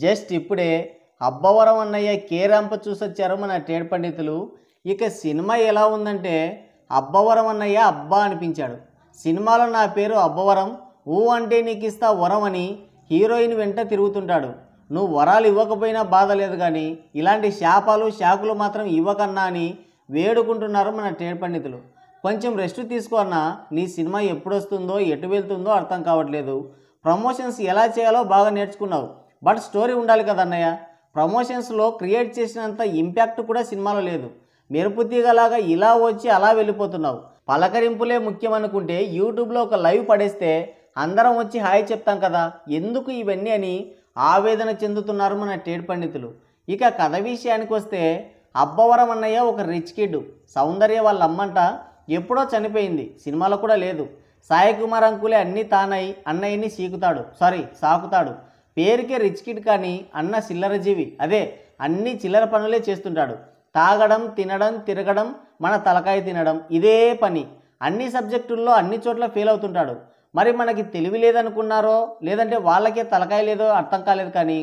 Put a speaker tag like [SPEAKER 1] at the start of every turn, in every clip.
[SPEAKER 1] Just ఇప్పుడే అబ్బవరం అన్నయ్య కేరాంప చూసొచ్చారు మన ట్రేడ్ పండితులు. ఇక సినిమా ఎలా ఉందంటే అబ్బవరం అన్నయ్య అబ్బా అనిపించాడు. సినిమాలో నా పేరు అబ్బవరం, ఊ అంటే నీకు ఇస్తా వరం అని హీరోయిన్ వెంట తిరుగుతుంటాడు. నువ్వు వరాలు ఇవ్వకపోయినా బాధ లేదు, కానీ ఇలాంటి శాపాలు షాకులు మాత్రం ఇవ్వకన్నా అని వేడుకుంటున్నారు మన ట్రేడ్ పండితులు. కొంచెం రెస్ట్ తీసుకోన్నా, నీ సినిమా ఎప్పుడు వస్తుందో ఎటు వెళ్తుందో అర్థం కావట్లేదు. ప్రమోషన్స్ ఎలా చేయాలో బాగా నేర్చుకున్నావు, బట్ స్టోరీ ఉండాలి కదన్నయ్య. ప్రమోషన్స్లో క్రియేట్ చేసినంత ఇంపాక్ట్ కూడా సినిమాలో లేదు. మెరుపు తీగలాగా ఇలా వచ్చి అలా వెళ్ళిపోతున్నావు. పలకరింపులే ముఖ్యం అనుకుంటే యూట్యూబ్లో ఒక లైవ్ పడేస్తే అందరం వచ్చి హాయ్ చెప్తాం కదా, ఎందుకు ఇవన్నీ అని ఆవేదన చెందుతున్నారు మన ట్రేడ్ పండితులు. ఇక కథ విషయానికి వస్తే అబ్బవరం అన్నయ్య ఒక రిచ్ కిడ్. సౌందర్య వాళ్ళ అమ్మంట ఎప్పుడో చనిపోయింది, సినిమాలో కూడా లేదు. సాయి కుమార్ అంకులే అన్నీ తానై అన్నయ్యని సాకుతాడు. పేరుకే రిచ్ కిడ్, కానీ అన్న చిల్లర జీవి. అదే అన్ని చిల్లర పనులే చేస్తుంటాడు. తాగడం, తినడం, తిరగడం, మన తలకాయ తినడం, ఇదే పని. అన్ని సబ్జెక్టుల్లో అన్ని చోట్ల ఫెయిల్ అవుతుంటాడు. మరి మనకి తెలివి లేదనుకున్నారో లేదంటే వాళ్ళకే తలకాయ లేదో అర్థం కాలేదు, కానీ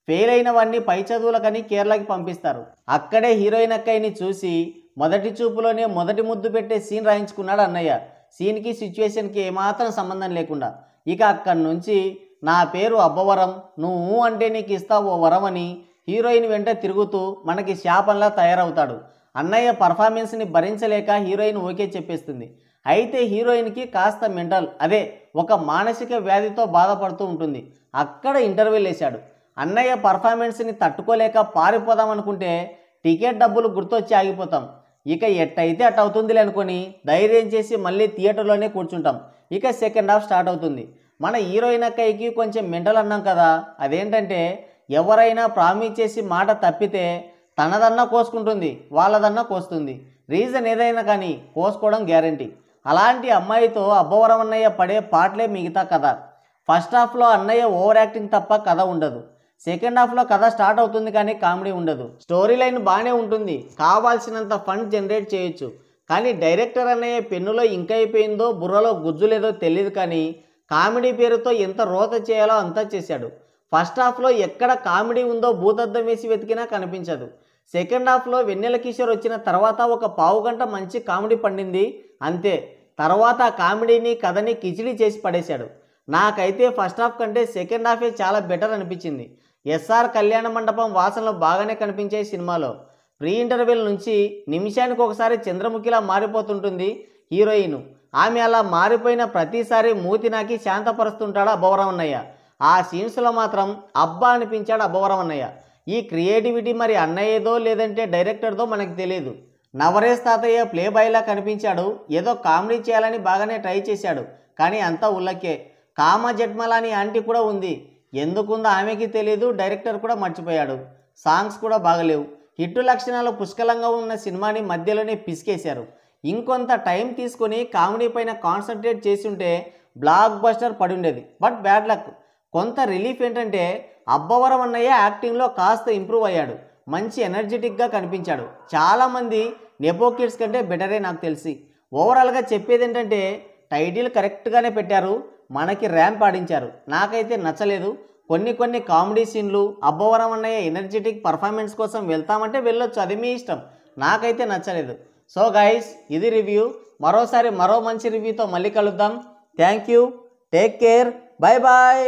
[SPEAKER 1] ఫెయిల్ అయిన వాడిని పై చదువులకని కేరళకి పంపిస్తారు. అక్కడే హీరోయిన్ అక్కయ్యని చూసి మొదటి చూపులోనే మొదటి ముద్దు పెట్టే సీన్ రాయించుకున్నాడు అన్నయ్య. సీన్కి సిచ్యువేషన్కి ఏమాత్రం సంబంధం లేకుండా. ఇక అక్కడి నుంచి నా పేరు అబ్బవరం, నువ్వు అంటే నీకు ఇస్తావు వరం అని హీరోయిన్ వెంట తిరుగుతూ మనకి శాపంలా తయారవుతాడు. అన్నయ్య పర్ఫార్మెన్స్ని భరించలేక హీరోయిన్ ఓకే చెప్పేస్తుంది. అయితే హీరోయిన్కి కాస్త మెంటల్, అదే ఒక మానసిక వ్యాధితో బాధపడుతూ ఉంటుంది. అక్కడ ఇంటర్వ్యూలు వేశాడు. అన్నయ్య పర్ఫార్మెన్స్ని తట్టుకోలేక పారిపోదాం అనుకుంటే టికెట్ డబ్బులు గుర్తొచ్చి ఆగిపోతాం. ఇక ఎట్టయితే అట్ అవుతుందిలే అనుకొని ధైర్యం చేసి మళ్ళీ థియేటర్లోనే కూర్చుంటాం. ఇక సెకండ్ హాఫ్ స్టార్ట్ అవుతుంది. మన హీరోయిన్ అక్కయ్యకి కొంచెం మెంటల్ అన్నాం కదా, అదేంటంటే ఎవరైనా ప్రామిస్ చేసి మాట తప్పితే తనదన్నా కోసుకుంటుంది, వాళ్ళదన్నా కోస్తుంది. రీజన్ ఏదైనా కానీ కోసుకోవడం గ్యారంటీ. అలాంటి అమ్మాయితో అబ్బవరం అన్నయ్య పడే పాటలే మిగతా కథ. ఫస్ట్ హాఫ్లో అన్నయ్య ఓవర్ యాక్టింగ్ తప్ప కథ ఉండదు. సెకండ్ హాఫ్లో కథ స్టార్ట్ అవుతుంది, కానీ కామెడీ ఉండదు. స్టోరీ లైన్ బాగానే ఉంటుంది, కావాల్సినంత ఫండ్ జనరేట్ చేయొచ్చు. కానీ డైరెక్టర్ అన్నయ్య పెన్నులో ఇంకైపోయిందో బుర్రలో గుజ్జులేదో తెలియదు, కానీ కామెడీ పేరుతో ఎంత రోత చేయాలో అంతా చేశాడు. ఫస్ట్ హాఫ్లో ఎక్కడ కామెడీ ఉందో భూతద్దం వేసి వెతికినా కనిపించదు. సెకండ్ హాఫ్లో వెన్నెల కిషోర్ వచ్చిన తర్వాత ఒక పావుగంట మంచి కామెడీ పండింది, అంతే. తర్వాత ఆ కామెడీని కథని కిచిడి చేసి పడేశాడు. నాకైతే ఫస్ట్ హాఫ్ కంటే సెకండ్ హాఫే చాలా బెటర్ అనిపించింది. ఎస్ఆర్ కళ్యాణ మండపం వాసనలు బాగానే కనిపించాయి సినిమాలో. ప్రీ ఇంటర్వెల్ నుంచి నిమిషానికి ఒకసారి చంద్రముఖిలా మారిపోతుంటుంది హీరోయిన్. ఆమె అలా మారిపోయిన ప్రతిసారి మూతి నాకి శాంతపరుస్తుంటాడు అబ్బవరం అన్నయ్య. ఆ సీన్స్లో మాత్రం అబ్బా అనిపించాడు అబ్బవరం అన్నయ్య. ఈ క్రియేటివిటీ మరి అన్నయ్యదో లేదంటే డైరెక్టర్దో మనకు తెలియదు. నవరేష్ తాతయ్య ప్లే బాయ్లా కనిపించాడు. ఏదో కామెడీ చేయాలని బాగానే ట్రై చేశాడు, కానీ అంతా ఉల్లకే. కామ జట్మలాని ఆంటీ కూడా ఉంది, ఎందుకుందో ఆమెకి తెలియదు, డైరెక్టర్ కూడా మర్చిపోయాడు. సాంగ్స్ కూడా బాగలేవు. హిట్టు లక్షణాలు పుష్కలంగా ఉన్న సినిమాని మధ్యలోనే పిసికేశారు. ఇంకొంత టైం తీసుకొని కామెడీ పైన కాన్సన్ట్రేట్ చేసి ఉంటే బ్లాక్ బస్టర్ పడి ఉండేది. But bad luck. కొంత రిలీఫ్ ఏంటంటే అబ్బవరం అన్నయ్య యాక్టింగ్లో కాస్త ఇంప్రూవ్ అయ్యాడు. మంచి ఎనర్జెటిక్గా కనిపించాడు. చాలామంది నెపో కిడ్స్ కంటే బెటరే నాకు తెలిసి. ఓవరాల్గా చెప్పేది ఏంటంటే టైటిల్ కరెక్ట్గానే పెట్టారు, మనకి ర్యాంప్ ఆడించారు. నాకైతే నచ్చలేదు. కొన్ని కామెడీ సీన్లు, అబ్బవరం అన్నయ్య ఎనర్జెటిక్ పర్ఫార్మెన్స్ కోసం వెళ్తామంటే వెళ్ళొచ్చు, అది మీ ఇష్టం. నాకైతే నచ్చలేదు. సో గైస్, ఇది రివ్యూ. మరోసారి మరో మంచి రివ్యూతో మళ్ళీ కలుద్దాం. Thank you, take care, bye bye.